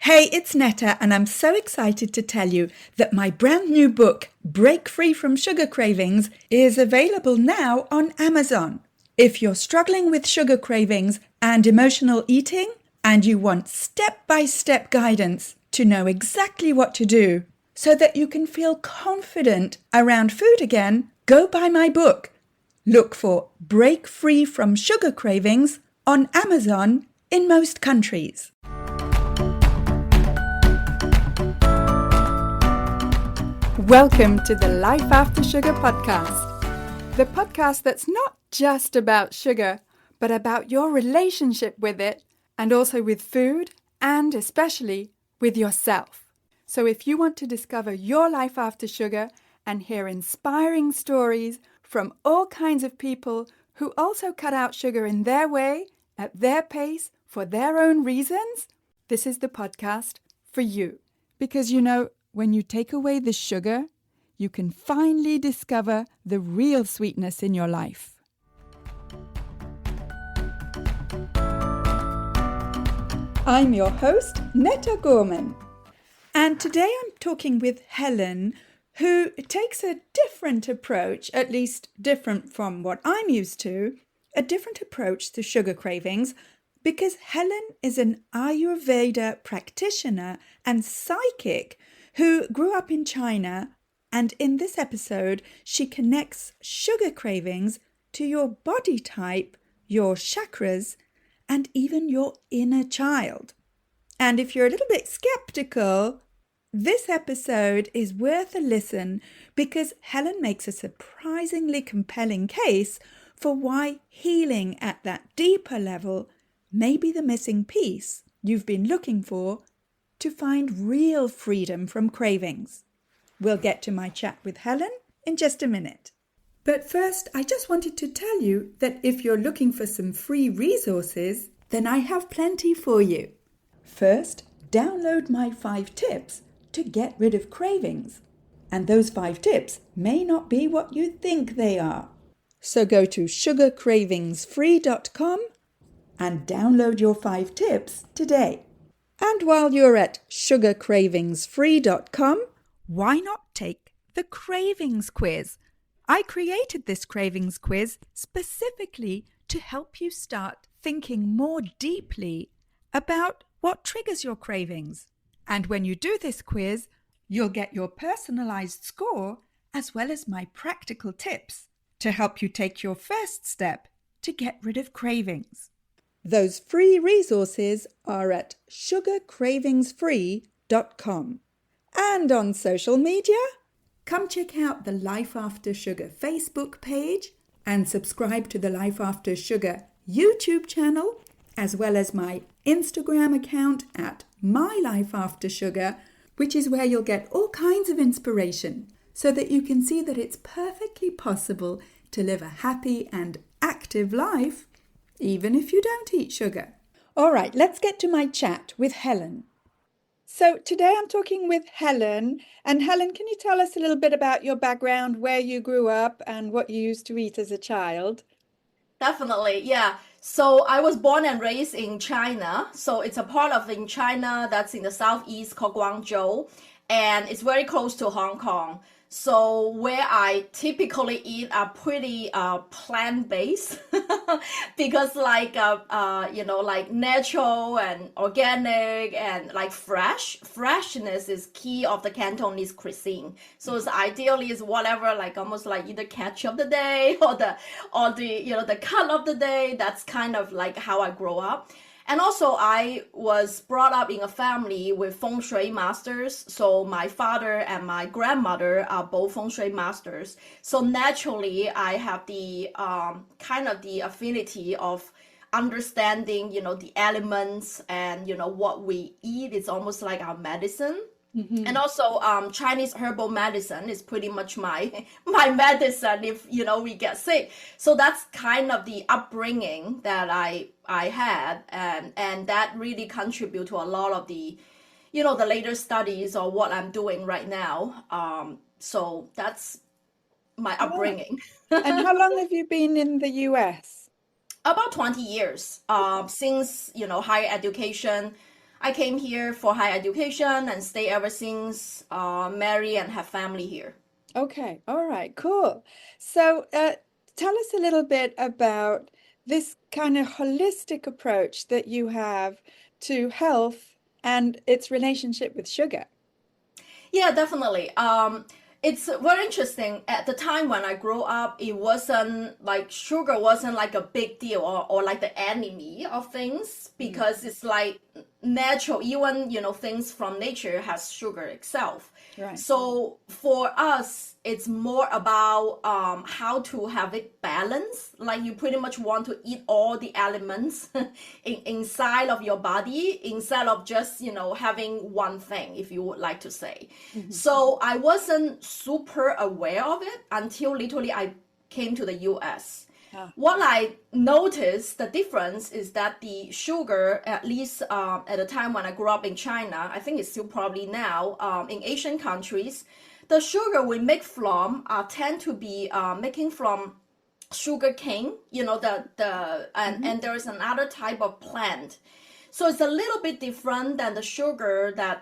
Hey, it's Netta, and I'm so excited to tell you that my brand new book, Break Free from Sugar Cravings, is available now on Amazon. If you're struggling with sugar cravings and emotional eating, and you want step-by-step guidance to know exactly what to do so that you can feel confident around food again, go buy my book. Look for Break Free from Sugar Cravings on Amazon in most countries. Welcome to the Life After Sugar podcast. The podcast that's not just about sugar, but about your relationship with it and also with food and especially with yourself. So if you want to discover your life after sugar and hear inspiring stories from all kinds of people who also cut out sugar in their way, at their pace, for their own reasons, this is the podcast for you. Because when you take away the sugar, you can finally discover the real sweetness in your life. I'm your host, Netta Gorman. And today I'm talking with Helen, who takes a different approach, at least different from what I'm used to, a different approach to sugar cravings, because Helen is an Ayurveda practitioner and psychic who grew up in China, and in this episode, she connects sugar cravings to your body type, your chakras, and even your inner child. And if you're a little bit skeptical, this episode is worth a listen because Helen makes a surprisingly compelling case for why healing at that deeper level may be the missing piece you've been looking for to find real freedom from cravings. We'll get to my chat with Helen in just a minute. But first, I just wanted to tell you that if you're looking for some free resources, then I have plenty for you. First, download my 5 tips to get rid of cravings. And those 5 tips may not be what you think they are. So go to sugarcravingsfree.com and download your 5 tips today. And while you're at sugarcravingsfree.com, why not take the cravings quiz? I created this cravings quiz specifically to help you start thinking more deeply about what triggers your cravings. And when you do this quiz, you'll get your personalized score as well as my practical tips to help you take your first step to get rid of cravings. Those free resources are at sugarcravingsfree.com. And on social media, come check out the Life After Sugar Facebook page and subscribe to the Life After Sugar YouTube channel, as well as my Instagram account at My Life After Sugar, which is where you'll get all kinds of inspiration so that you can see that it's perfectly possible to live a happy and active life, even if you don't eat sugar. All right, let's get to my chat with Helen. So today I'm talking with Helen. And Helen, can you tell us a little bit about your background, where you grew up and what you used to eat as a child? Definitely, yeah. So I was born and raised in China. So it's a part of in China that's in the southeast called Guangzhou, and it's very close to Hong Kong. So where I typically eat are pretty plant-based because like like natural and organic and like freshness is key of the Cantonese cuisine. So it's ideally is whatever, like almost like either catch of the day or the the cut of the day. That's kind of like how I grow up. And also, I was brought up in a family with feng shui masters. So my father and my grandmother are both feng shui masters. So naturally, I have the kind of the affinity of understanding, the elements and, what we eat is almost like our medicine. Mm-hmm. And also, Chinese herbal medicine is pretty much my medicine if we get sick. So that's kind of the upbringing that I had, and that really contribute to a lot of the the later studies or what I'm doing right now. So that's my upbringing. And how long have you been in the US? About 20 years since higher education. I came here for higher education and stay ever since, marry and have family here. Okay, all right, cool. So, tell us a little bit about this kind of holistic approach that you have to health and its relationship with sugar. Yeah, definitely. It's very interesting. At the time when I grew up, it wasn't like sugar wasn't like a big deal or like the enemy of things Mm, because it's like natural, even things from nature has sugar itself. right. So for us, it's more about how to have it balanced. Like you pretty much want to eat all the elements inside of your body instead of just having one thing, if you would like to say. Mhm. So I wasn't super aware of it until literally I came to the US. Ah, What I noticed the difference is that the sugar, at least at the time when I grew up in China, I think it's still probably now in Asian countries, the sugar we make from tend to be making from sugar cane. The mhm. and there is another type of plant. So it's a little bit different than the sugar that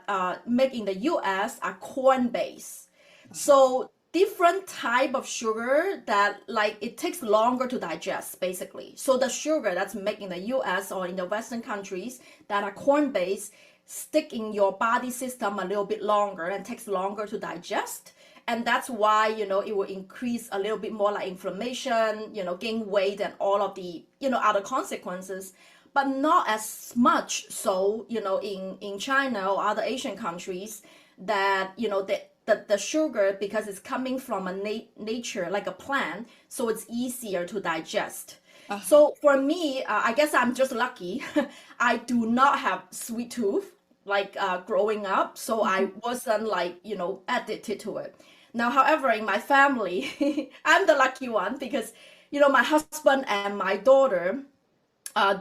make in the US are corn based. Uh-huh. So different type of sugar that like it takes longer to digest basically. So the sugar that's made in the US or in the Western countries that are corn based stick in your body system a little bit longer and takes longer to digest. And that's why it will increase a little bit more like inflammation, gain weight and all of the other consequences, but not as much so in China or other Asian countries that the sugar, because it's coming from a nature like a plant, so it's easier to digest. Uh-huh. So for me, I guess I'm just lucky. I do not have sweet tooth like growing up, so I Mhm. wasn't like addicted to it. Now, however, in my family, I'm the lucky one because my husband and my daughter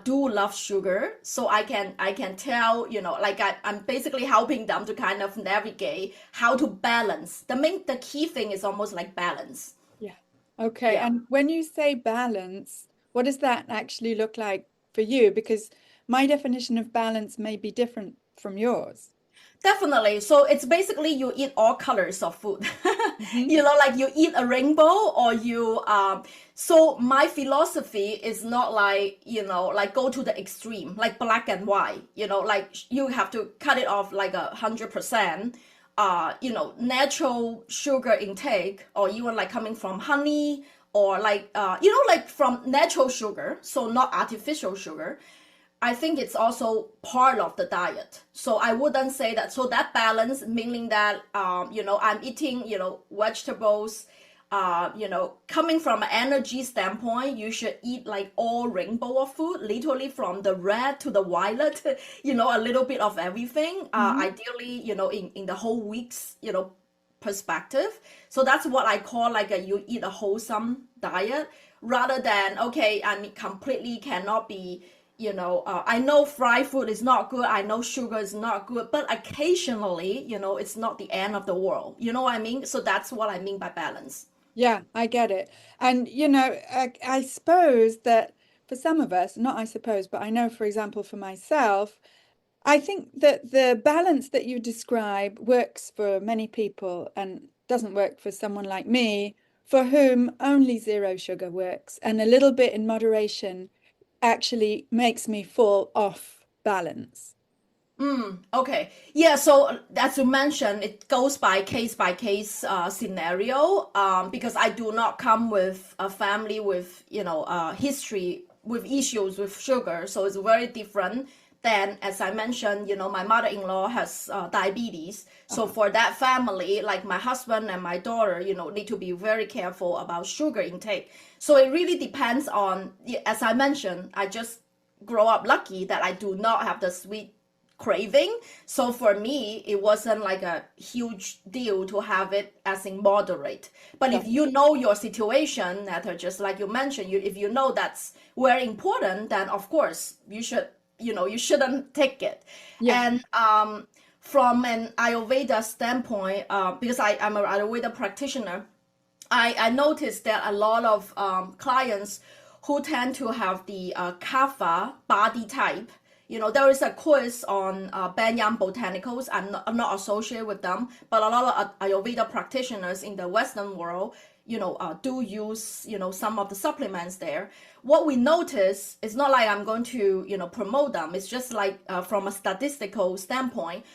do love sugar, so I can tell like I'm basically helping them to kind of navigate how to balance. The key thing is almost like balance. Yeah. Okay. Yeah. And when you say balance, what does that actually look like for you? Because my definition of balance may be different from yours. Definitely. So it's basically you eat all colors of food. Hmm. Like you eat a rainbow or you so my philosophy is not like, like go to the extreme, like black and white, like you have to cut it off like 100%. Natural sugar intake or even like coming from honey or like like from natural sugar, so not artificial sugar. I think it's also part of the diet. So I wouldn't say that. So that balance, meaning that, I'm eating, vegetables, coming from an energy standpoint, you should eat like all rainbow of food, literally from the red to the violet, a little bit of everything. Hmm. Ideally, in the whole week's, perspective. So that's what I call like you eat a wholesome diet rather than, okay, I mean, completely cannot be I know fried food is not good. I know sugar is not good, but occasionally, it's not the end of the world. You know what I mean? So that's what I mean by balance. Yeah, I get it. And, I suppose that for some of us, not I suppose, but I know, for example, for myself, I think that the balance that you describe works for many people and doesn't work for someone like me, for whom only zero sugar works. And a little bit in moderation actually makes me fall off balance. Okay. Yeah. So as you mentioned, it goes by case scenario. Because I do not come with a family with history with issues with sugar, so it's very different. Than as I mentioned, my mother-in-law has diabetes. So Uh-huh. for that family, like my husband and my daughter, need to be very careful about sugar intake. So it really depends on, as I mentioned, I just grow up lucky that I do not have the sweet craving. So for me, it wasn't like a huge deal to have it as in moderate. But if Got it. you know your situation, that are just like you mentioned, if you know that's very important, then of course you shouldn't take it. Yeah. And from an Ayurveda standpoint, because I'm an Ayurveda practitioner, I noticed that a lot of clients who tend to have the kapha body type, There is a quiz on Banyan Botanicals. I'm not associated with them, but a lot of Ayurveda practitioners in the Western world, do use, some of the supplements there. What we notice is not like I'm going to, promote them. It's just like from a statistical standpoint,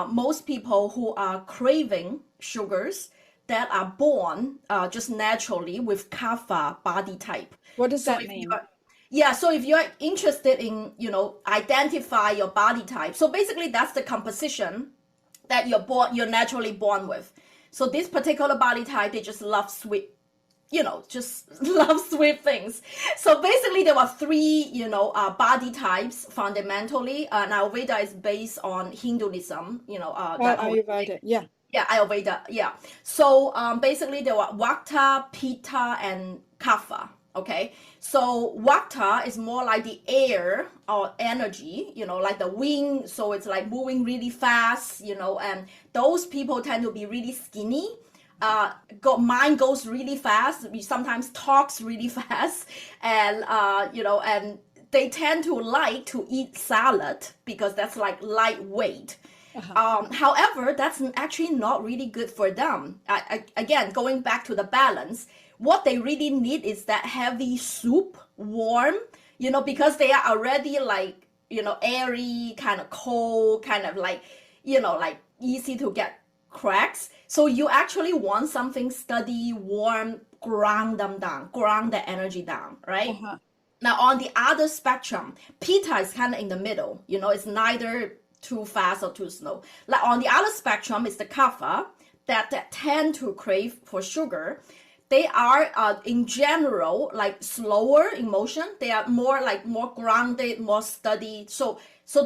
most people who are craving sugars that are born just naturally with kapha body type. What does So that if you mean? are, yeah, so if you're interested in, identify your body type, so basically that's the composition that you're naturally born with. So this particular body type, they just love sweet, just love sweet things. So basically there were three, body types fundamentally. And Ayurveda is based on Hinduism, that whole Ayurveda. Yeah. yeah, Ayurveda. Yeah. So basically, there were Vata, Pitta, and Kapha. Okay. So Vata is more like the air or energy, like the wind. So it's like moving really fast, and those people tend to be really skinny. Mind goes really fast. We sometimes talks really fast, and and they tend to like to eat salad because that's like lightweight. Uh-huh. However, that's actually not really good for them. Again, going back to the balance, what they really need is that heavy soup, warm, because they are already like, airy, kind of cold, kind of like, like easy to get cracks. So you actually want something steady, warm, ground them down, ground the energy down, right? Uh-huh. Now, on the other spectrum, Pitta is kind of in the middle. It's neither too fast or too slow. Like on the other spectrum is the Kapha that tend to crave for sugar. They are, in general, like slower in motion. They are more grounded, more steady. So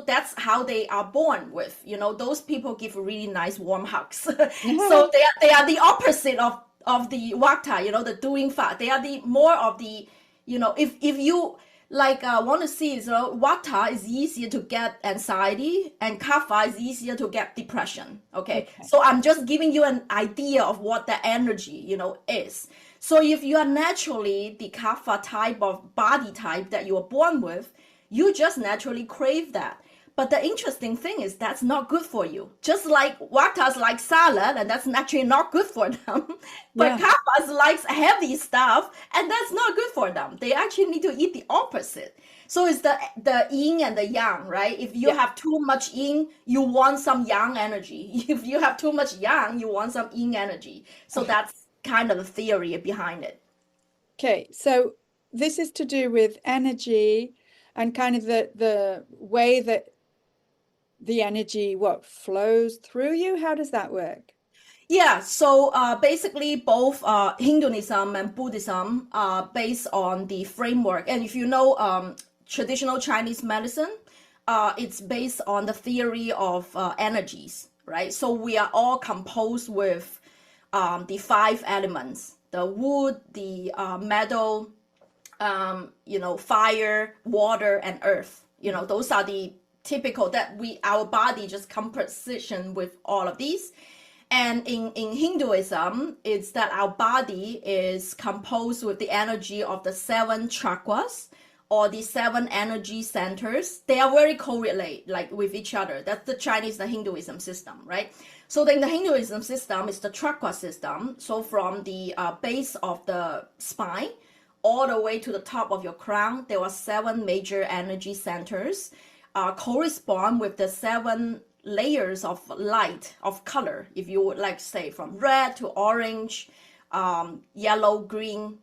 that's how they are born with. Those people give really nice warm hugs. So they are the opposite of the Vata. The doing fast. They are the more of the, if you like want to see is Vata is easier to get anxiety and Kapha is easier to get depression. Okay, so I'm just giving you an idea of what the energy is. So if you are naturally the Kapha type of body type that you are born with, you just naturally crave that. But the interesting thing is that's not good for you. Just like Vatas like salad, and that's actually not good for them. But Yeah. Kappas likes heavy stuff, and that's not good for them. They actually need to eat the opposite. So it's the yin and the yang, right? If you Yeah. have too much yin, you want some yang energy. If you have too much yang, you want some yin energy. So that's kind of the theory behind it. Okay. So this is to do with energy and kind of the way that the energy flows through you. How does that work? Yeah, so basically both Hinduism and Buddhism are based on the framework. And if you know traditional Chinese medicine, it's based on the theory of energies, right? So we are all composed with the five elements, the wood, the metal, fire, water, and earth. Those are the typical that our body just composition with all of these. And in Hinduism, it's that our body is composed with the energy of the seven chakras or the seven energy centers. They are very correlate like with each other. That's the Hinduism system, right? So then the Hinduism system is the chakra system. So from the base of the spine all the way to the top of your crown, there are seven major energy centers correspond with the seven layers of light of color, if you would like to say, from red to orange, yellow, green,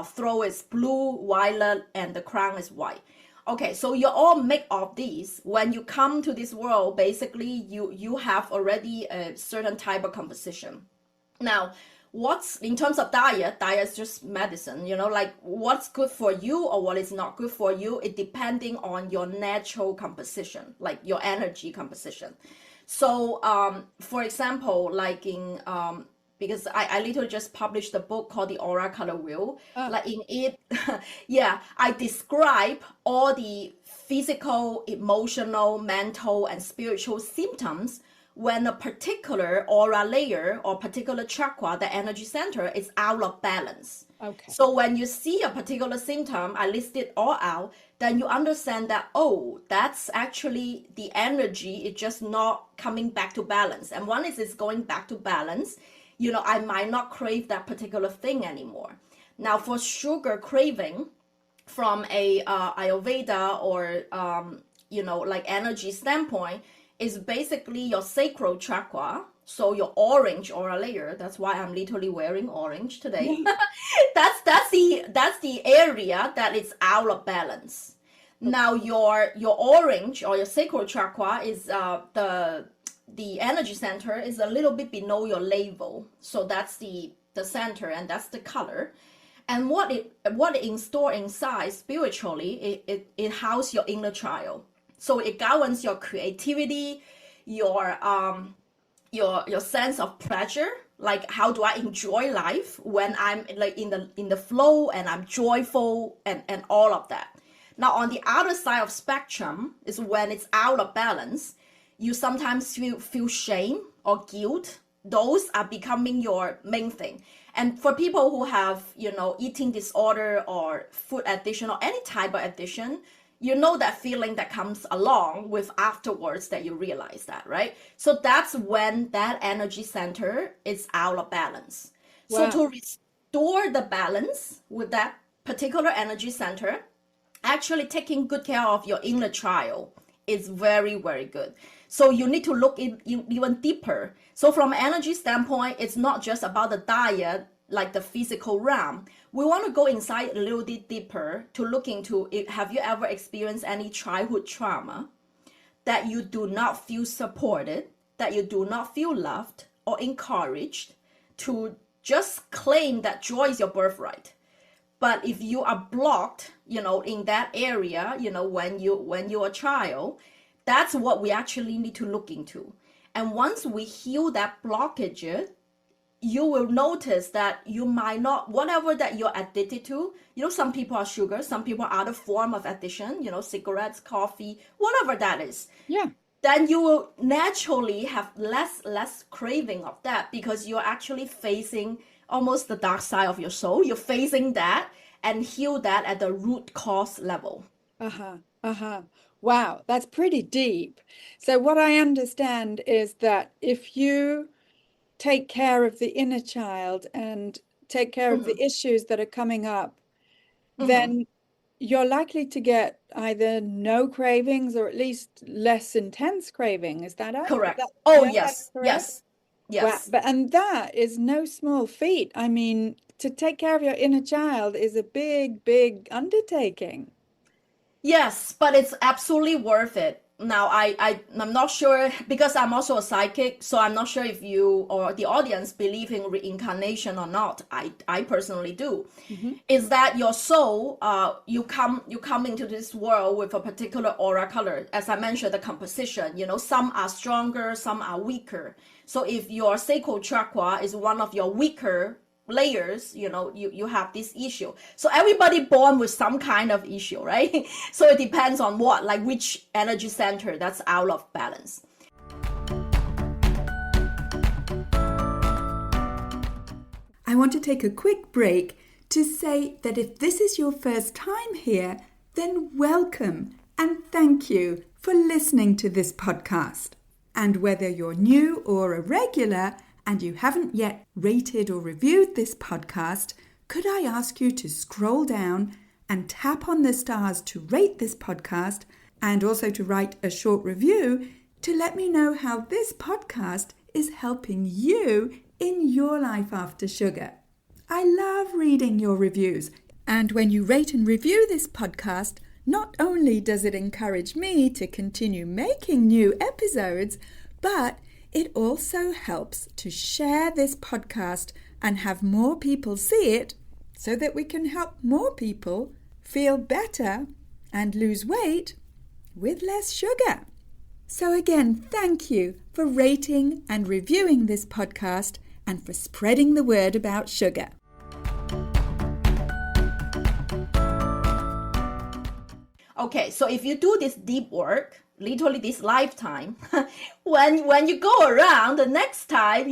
throat is blue, violet, and the crown is white. Okay, so you're all made of these. When you come to this world, basically you have already a certain type of composition. Now, what's in terms of diet is just medicine, like what's good for you or what is not good for you, it depending on your natural composition, like your energy composition. So for example, like in because I literally just published a book called The Aura Color Wheel. Like in it, yeah, I describe all the physical, emotional, mental, and spiritual symptoms when a particular aura layer or particular chakra, the energy center, is out of balance. Okay. So when you see a particular symptom, I list it all out, then you understand that, oh, that's actually the energy, it's just not coming back to balance. And once it's going back to balance, I might not crave that particular thing anymore. Now, for sugar craving, from a Ayurveda or, like energy standpoint, is basically your sacral chakra. So your orange aura layer, that's why I'm literally wearing orange today. that's the area that is out of balance. Now your orange or your sacral chakra is the energy center is a little bit below your navel. So that's the center, and that's the color. And what it in store inside spiritually, it houses your inner child. So it governs your creativity, your sense of pleasure, like how do I enjoy life when I'm like in the flow and I'm joyful and all of that. Now on the other side of spectrum is when it's out of balance, you sometimes feel shame or guilt. Those are becoming your main thing. And for people who have, eating disorder or food addiction or any type of addiction, that feeling that comes along with afterwards that you realize that, right? So that's when that energy center is out of balance. Wow. So to restore the balance with that particular energy center, actually taking good care of your inner child is very, very good. So you need to look even deeper. So from an energy standpoint, it's not just about the diet, like the physical realm. We want to go inside a little bit deeper to look into it. Have you ever experienced any childhood trauma that you do not feel supported, that you do not feel loved or encouraged to just claim that joy is your birthright? But if you are blocked, in that area, when you're a child, that's what we actually need to look into. And once we heal that blockage, you will notice that you might not, whatever that you're addicted to, some people are sugar, some people are other form of addiction, cigarettes, coffee, whatever that is. Yeah. Then you will naturally have less craving of that, because you're actually facing almost the dark side of your soul. You're facing that and heal that at the root cause level. Wow, that's pretty deep. So what I understand is that if you take care of the inner child and take care of the issues that are coming up, then you're likely to get either no cravings or at least less intense craving. Is that right? Correct. Yes. Wow. And that is no small feat. I mean, to take care of your inner child is a big, big undertaking. Yes, but it's absolutely worth it. Now, I'm not sure, because I'm also a psychic, so I'm not sure if you or the audience believe in reincarnation or not. I personally do. Is that your soul, you come into this world with a particular aura color. As I mentioned, the composition, some are stronger, some are weaker. So if your sacral chakra is one of your weaker layers, you have this issue. So everybody born with some kind of issue, right? So it depends on what, like which energy center that's out of balance. I want to take a quick break to say that if this is your first time here, then welcome and thank you for listening to this podcast. And whether you're new or a regular, and you haven't yet rated or reviewed this podcast, could I ask you to scroll down and tap on the stars to rate this podcast, and also to write a short review to let me know how this podcast is helping you in your life after sugar. I love reading your reviews. And when you rate and review this podcast, not only does it encourage me to continue making new episodes, but it also helps to share this podcast and have more people see it, so that we can help more people feel better and lose weight with less sugar. So again, thank you for rating and reviewing this podcast and for spreading the word about sugar. Okay, so if you do this deep work, literally this lifetime, when you go around the next time,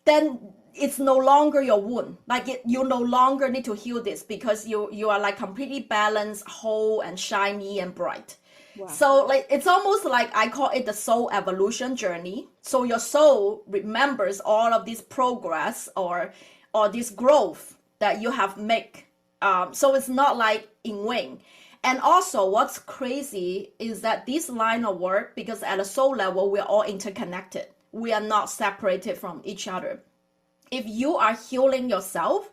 then it's no longer your wound. Like you no longer need to heal this because you are like completely balanced, whole, and shiny and bright. Wow. So like it's almost like I call it the soul evolution journey. So your soul remembers all of this progress or this growth that you have made. So it's not like in vain. And also, what's crazy is that this line of work, because at a soul level, we're all interconnected. We are not separated from each other. If you are healing yourself,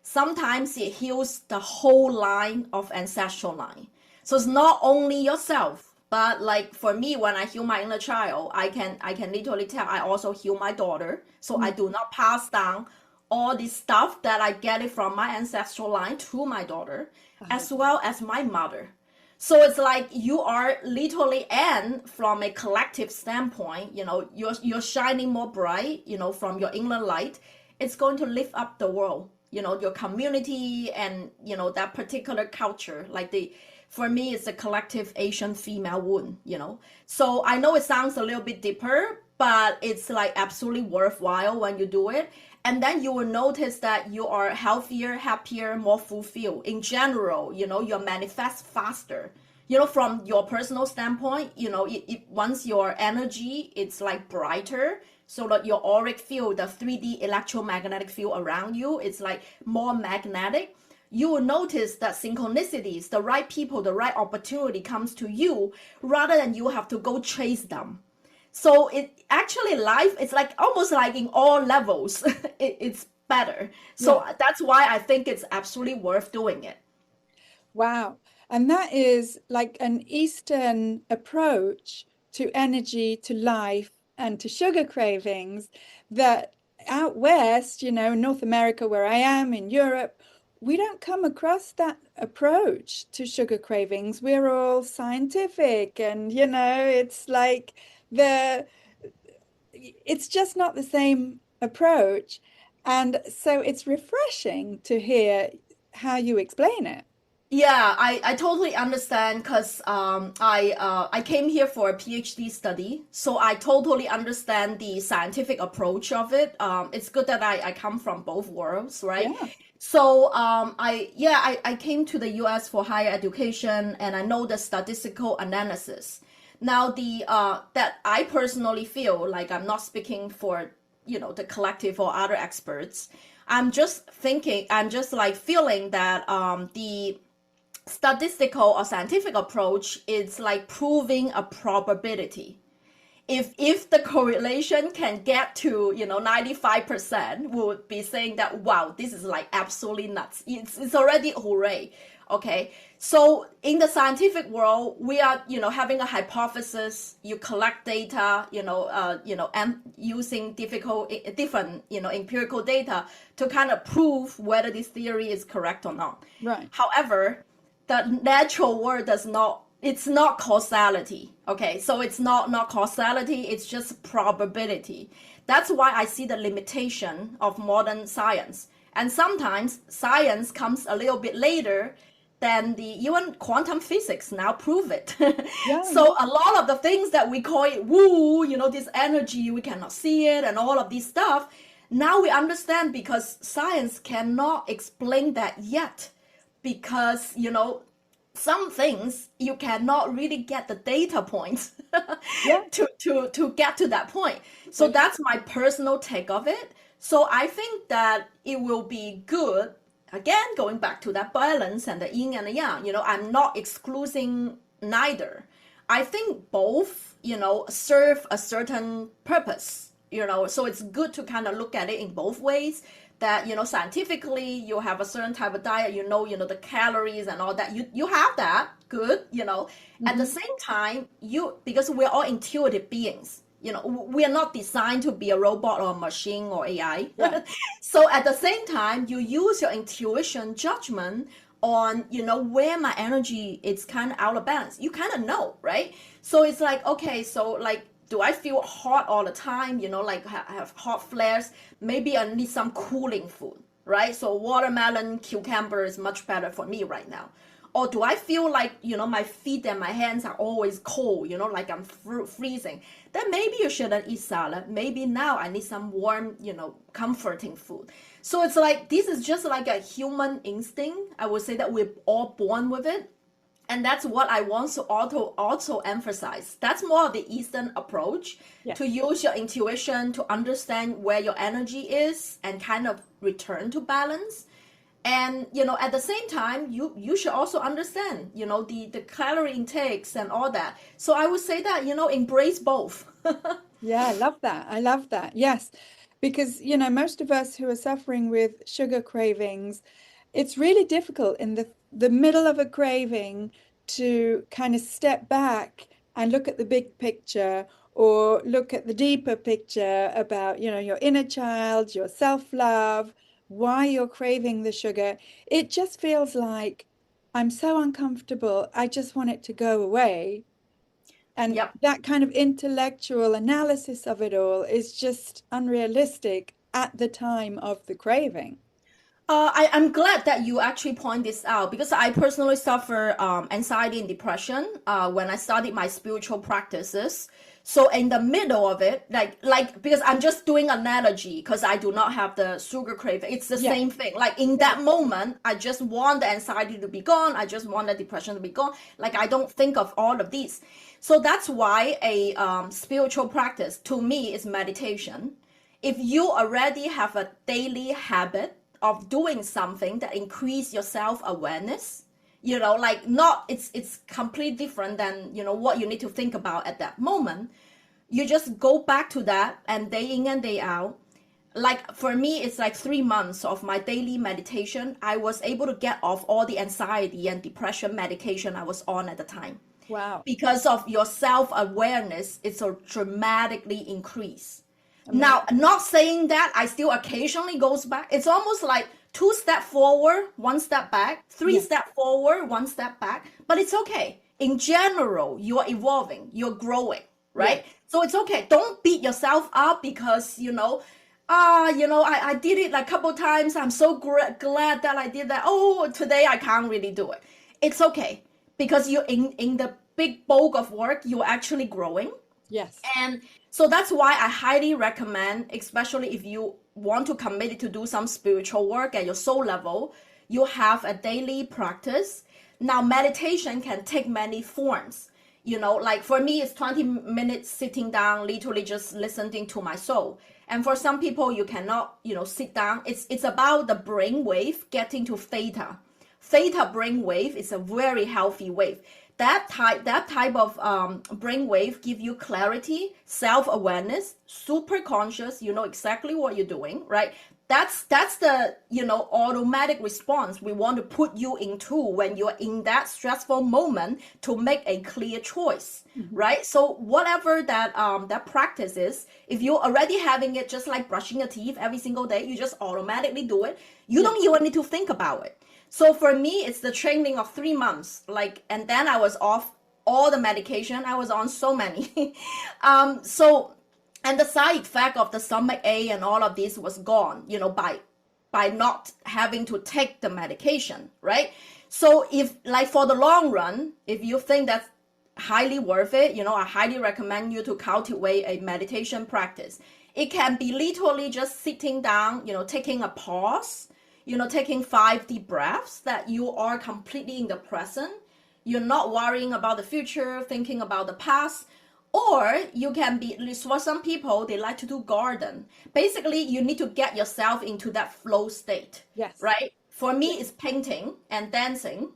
sometimes it heals the whole line of ancestral line. So it's not only yourself, but like for me, when I heal my inner child, I can literally tell I also heal my daughter. So I do not pass down all this stuff that I get it from my ancestral line to my daughter, as well as my mother. So it's like you are literally, and from a collective standpoint, you're shining more bright, from your inner light. It's going to lift up the world, your community and, that particular culture. For me, it's a collective Asian female wound, So I know it sounds a little bit deeper, but it's like absolutely worthwhile when you do it. And then you will notice that you are healthier, happier, more fulfilled. In general, you manifest faster. From your personal standpoint, once your energy, it's like brighter, so that your auric field, the 3D electromagnetic field around you, it's like more magnetic. You will notice that synchronicities, the right people, the right opportunity comes to you rather than you have to go chase them. So it actually life, it's like almost like in all levels, it's better. So that's why I think it's absolutely worth doing it. Wow. And that is like an Eastern approach to energy, to life, and to sugar cravings that out west, North America, where I am, in Europe, we don't come across that approach to sugar cravings. We're all scientific and, it's like the it's just not the same approach. And so it's refreshing to hear how you explain it. Yeah, I totally understand because I came here for a PhD study, so I totally understand the scientific approach of it. It's good that I come from both worlds, right? Yeah. So I came to the US for higher education, and I know the statistical analysis. Now the that I personally feel like I'm not speaking for the collective or other experts. I'm just like feeling that the statistical or scientific approach is like proving a probability. If the correlation can get to 95%, we would be saying that wow, this is like absolutely nuts. It's already hooray. Okay, so in the scientific world, we are having a hypothesis. You collect data, and using different empirical data to kind of prove whether this theory is correct or not. Right. However, the natural world it's not causality. Okay, so it's not causality, it's just probability. That's why I see the limitation of modern science. And sometimes science comes a little bit later than even quantum physics now prove it. Yeah. So a lot of the things that we call it woo, this energy, we cannot see it and all of this stuff, now we understand because science cannot explain that yet. Because some things you cannot really get the data points to get to that point. So that's my personal take of it. So I think that it will be good, again going back to that balance and the yin and the yang. I'm not excluding neither. I think both serve a certain purpose. So it's good to kind of look at it in both ways. That scientifically you have a certain type of diet, the calories and all that, you have that good. At the same time, because we're all intuitive beings, we are not designed to be a robot or a machine or AI. Yeah. So at the same time, you use your intuition judgment on where my energy is kind of out of balance. You kind of know, right? So it's like, okay, so like, do I feel hot all the time? Like have hot flares? Maybe I need some cooling food, right? So watermelon, cucumber is much better for me right now. Or do I feel like, my feet and my hands are always cold, like I'm freezing? Then maybe you shouldn't eat salad. Maybe now I need some warm, comforting food. So it's like, this is just like a human instinct. I would say that we're all born with it. And that's what I want to also emphasize. That's more of the Eastern approach, to Yes. use your intuition to understand where your energy is and kind of return to balance. And at the same time, you should also understand, the calorie intakes and all that. So I would say that, embrace both. Yeah, I love that. I love that. Yes, because most of us who are suffering with sugar cravings, it's really difficult in the middle of a craving to kind of step back and look at the big picture or look at the deeper picture about, your inner child, your self-love, why you're craving the sugar. It just feels like I'm so uncomfortable. I just want it to go away. And Yep. that kind of intellectual analysis of it all is just unrealistic at the time of the craving. I'm glad that you actually point this out, because I personally suffer anxiety and depression when I started my spiritual practices. So in the middle of it, like because I'm just doing analogy, because I do not have the sugar craving. It's the Yeah. same thing. Like in that moment, I just want the anxiety to be gone. I just want the depression to be gone. Like I don't think of all of these. So that's why a spiritual practice to me is meditation. If you already have a daily habit of doing something that increase your self-awareness, like not, it's completely different than what you need to think about at that moment. You just go back to that, and day in and day out, like for me it's like 3 months of my daily meditation, I was able to get off all the anxiety and depression medication I was on at the time, Wow. because of your self-awareness. It's a dramatically increase. Now, Amazing. not saying that I still occasionally goes back. It's almost like 2 step forward, 1 step back, three Yeah. step forward, 1 step back. But it's okay. In general, you are evolving, you're growing, Yeah. right? So it's okay. Don't beat yourself up because, I did it like a couple times. I'm so glad that I did that. Oh, today I can't really do it. It's okay, because you're in the big bulk of work, you're actually growing. Yes. And so that's why I highly recommend, especially if you want to commit to do some spiritual work at your soul level, you have a daily practice. Now, meditation can take many forms. Like for me, it's 20 minutes sitting down, literally just listening to my soul. And for some people, you cannot, sit down. It's about the brain wave getting to theta. Theta brain wave is a very healthy wave. That type of brain wave give you clarity, self-awareness, super conscious. You know exactly what you're doing, right? That's the automatic response we want to put you into when you're in that stressful moment, to make a clear choice, right? So whatever that practice is, if you're already having it, just like brushing your teeth every single day, you just automatically do it. You Yeah. don't even need to think about it. So for me, it's the training of 3 months, and then I was off all the medication. I was on so many. So, and the side effect of the stomach ache and all of this was gone, by not having to take the medication, right? So if, like, for the long run, if you think that's highly worth it, I highly recommend you to cultivate a meditation practice. It can be literally just sitting down, taking a pause, taking 5 deep breaths, that you are completely in the present. You're not worrying about the future, thinking about the past. Or you can be, for some people, they like to do garden. Basically, you need to get yourself into that flow state, Yes. right? For me, Yeah. it's painting and dancing.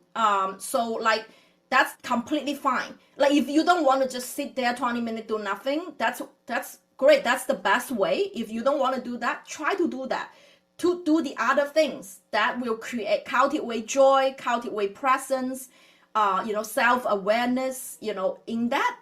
So like, that's completely fine. Like if you don't want to just sit there 20 minutes, do nothing, that's great. That's the best way. If you don't want to do that, try to do that. To do the other things that will cultivate joy, cultivate presence, self-awareness, in that.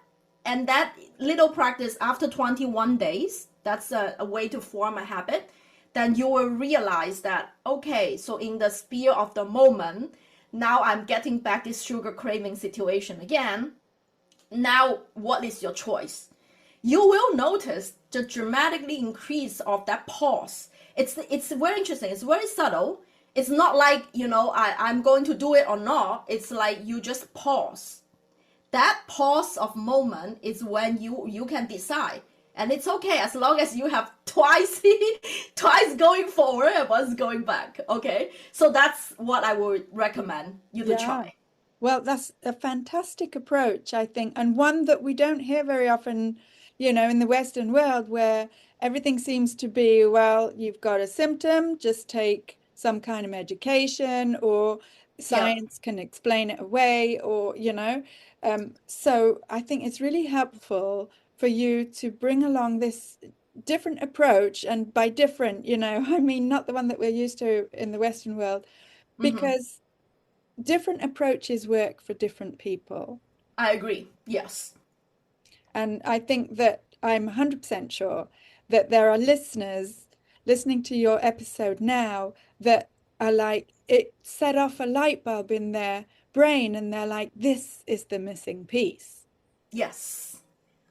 And that little practice, after 21 days, that's a way to form a habit. Then you will realize that, okay, so in the sphere of the moment, now I'm getting back this sugar craving situation again. Now, what is your choice? You will notice the dramatically increase of that pause. It's very interesting. It's very subtle. It's not like, I'm going to do it or not. It's like you just pause. That pause of moment is when you can decide. And it's okay as long as you have twice twice going forward and once going back. Okay. So that's what I would recommend you to Yeah. try. Well, that's a fantastic approach, I think, and one that we don't hear very often, in the Western world, where everything seems to be, well, you've got a symptom, just take some kind of medication, or Yep. science can explain it away, or, so I think it's really helpful for you to bring along this different approach, and by different, I mean not the one that we're used to in the Western world, Hmm. because different approaches work for different people. I agree. Yes. And I think that I'm 100% sure that there are listeners listening to your episode now that are like, it set off a light bulb in their brain and they're like, this is the missing piece. Yes.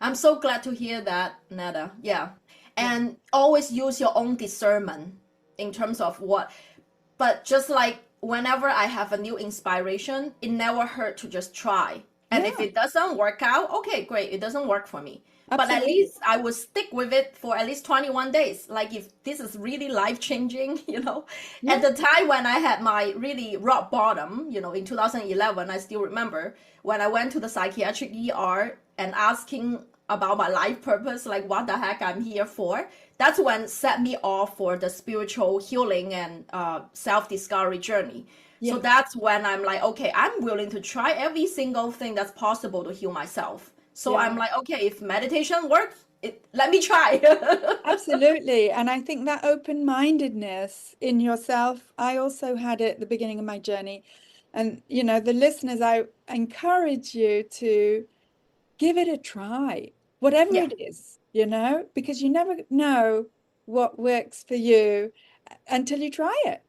I'm so glad to hear that, Nada. Yeah. Yeah. And always use your own discernment in terms of what. But just like whenever I have a new inspiration, it never hurt to just try. And if Yeah, it doesn't work out, okay, great. It doesn't work for me. But at absolutely. least I will stick with it for at least 21 days. Like if this is really life changing, At Yeah. the time when I had my really rock bottom, in 2011, I still remember when I went to the psychiatric ER and asking about my life purpose, like what the heck I'm here for. That's when set me off for the spiritual healing and self-discovery journey. So Yeah. that's when I'm like, okay, I'm willing to try every single thing that's possible to heal myself. So I'm Yeah. like, okay, if meditation works, let me try. Absolutely. And I think that open-mindedness in yourself, I also had it at the beginning of my journey. And, the listeners, I encourage you to give it a try, whatever Yeah. it is, because you never know what works for you until you try it.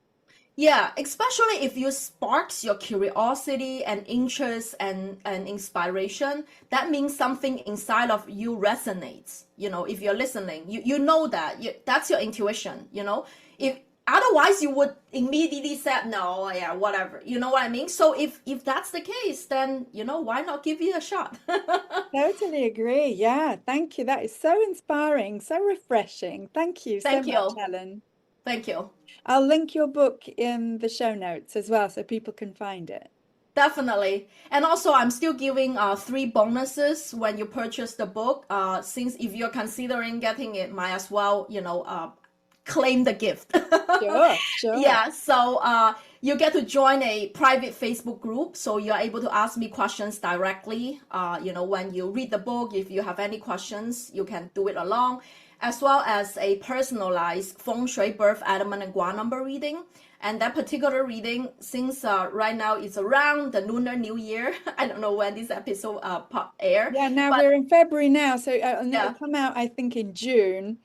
Yeah, especially if you sparks your curiosity and interest and inspiration, that means something inside of you resonates. If you're listening, you know that that's your intuition. If otherwise you would immediately say no, yeah, whatever. You know what I mean? So if that's the case, then why not give it a shot? Totally agree. Yeah, thank you. That is so inspiring, so refreshing. Thank you so Thank much, you, Helen. thank you. I'll link your book in the show notes as well so people can find it. Definitely. And also, I'm still giving three bonuses when you purchase the book. Since if you're considering getting it, might as well, claim the gift. Sure, sure. Yeah, so you get to join a private Facebook group, so you're able to ask me questions directly. When you read the book, if you have any questions, you can do it along, as well as a personalized feng shui birth element and gua number reading. And that particular reading, since right now it's around the Lunar New Year, I don't know when this episode air, Yeah, now but we're in February now, so and it'll yeah. come out, I think, in June.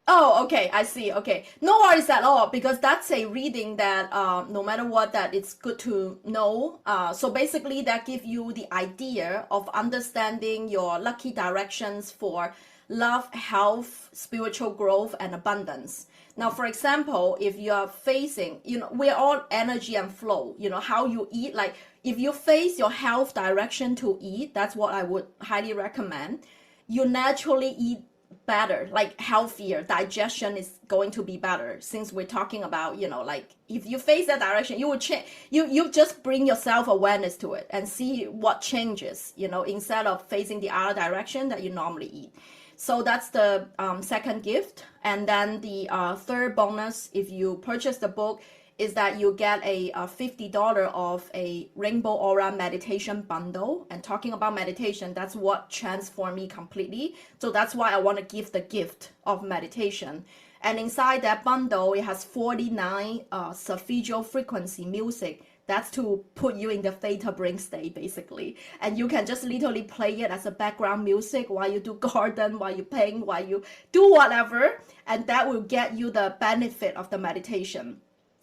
Oh, okay, I see. Okay, no worries at all because that's a reading that no matter what, that it's good to know. So basically, that gives you the idea of understanding your lucky directions for love, health, spiritual growth, and abundance. Now, for example, if you are facing, we're all energy and flow. How you eat, like if you face your health direction to eat, that's what I would highly recommend. You naturally eat better, like healthier. Digestion is going to be better since we're talking about, like if you face that direction, you would change. You just bring your self awareness to it and see what changes. Instead of facing the other direction that you normally eat. So that's the second gift. And then the third bonus, if you purchase the book, is that you get a $50 of a Rainbow Aura meditation bundle. And talking about meditation, that's what transformed me completely. So that's why I want to give the gift of meditation. And inside that bundle, it has 49 solfeggio frequency music. That's to put you in the theta brain state, basically. And you can just literally play it as a background music while you do garden, while you paint, while you do whatever. And that will get you the benefit of the meditation.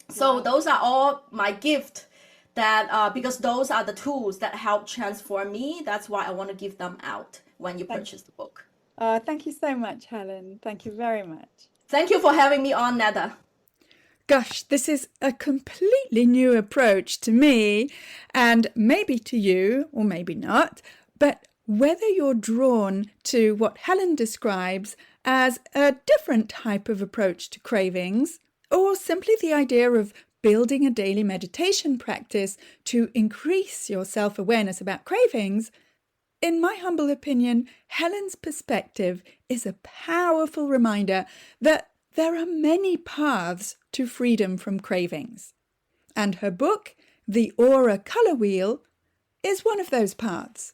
So Wow. those are all my gift that because those are the tools that help transform me. That's why I want to give them out when you Thank, purchase the book. thank you so much, Helen. Thank you very much. Thank you for having me on, Nada. Gosh, this is a completely new approach to me, and maybe to you, or maybe not, but whether you're drawn to what Helen describes as a different type of approach to cravings, or simply the idea of building a daily meditation practice to increase your self-awareness about cravings, in my humble opinion, Helen's perspective is a powerful reminder that there are many paths to freedom from cravings. And her book, The Aura Color Wheel, is one of those paths.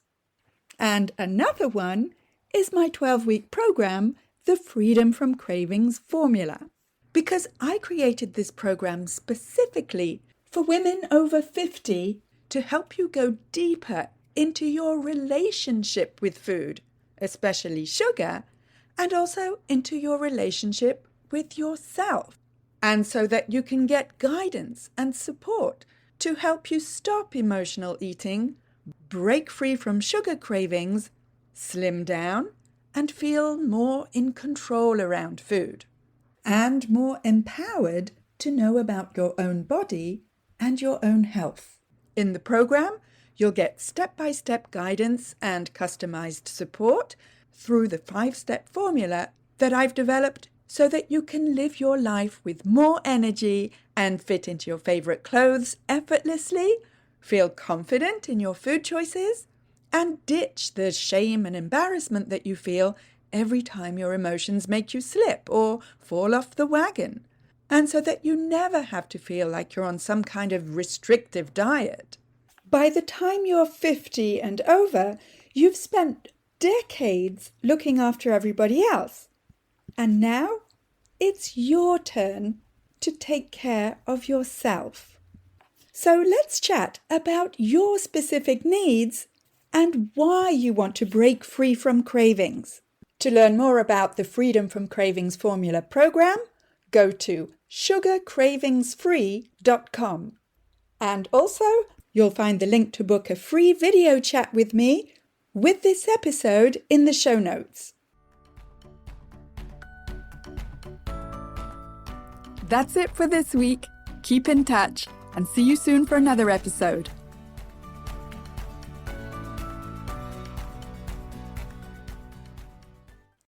And another one is my 12-week program, The Freedom from Cravings Formula. Because I created this program specifically for women over 50 to help you go deeper into your relationship with food, especially sugar, and also into your relationship with yourself. And so that you can get guidance and support to help you stop emotional eating, break free from sugar cravings, slim down, and feel more in control around food, and more empowered to know about your own body and your own health. In the program, you'll get step-by-step guidance and customized support through the 5-step formula that I've developed so that you can live your life with more energy and fit into your favorite clothes effortlessly, feel confident in your food choices, and ditch the shame and embarrassment that you feel every time your emotions make you slip or fall off the wagon, and so that you never have to feel like you're on some kind of restrictive diet. By the time you're 50 and over, you've spent decades looking after everybody else. And now it's your turn to take care of yourself. So let's chat about your specific needs and why you want to break free from cravings. To learn more about the Freedom from Cravings Formula program, go to sugarcravingsfree.com. And also, you'll find the link to book a free video chat with me with this episode in the show notes. That's it for this week. Keep in touch and see you soon for another episode.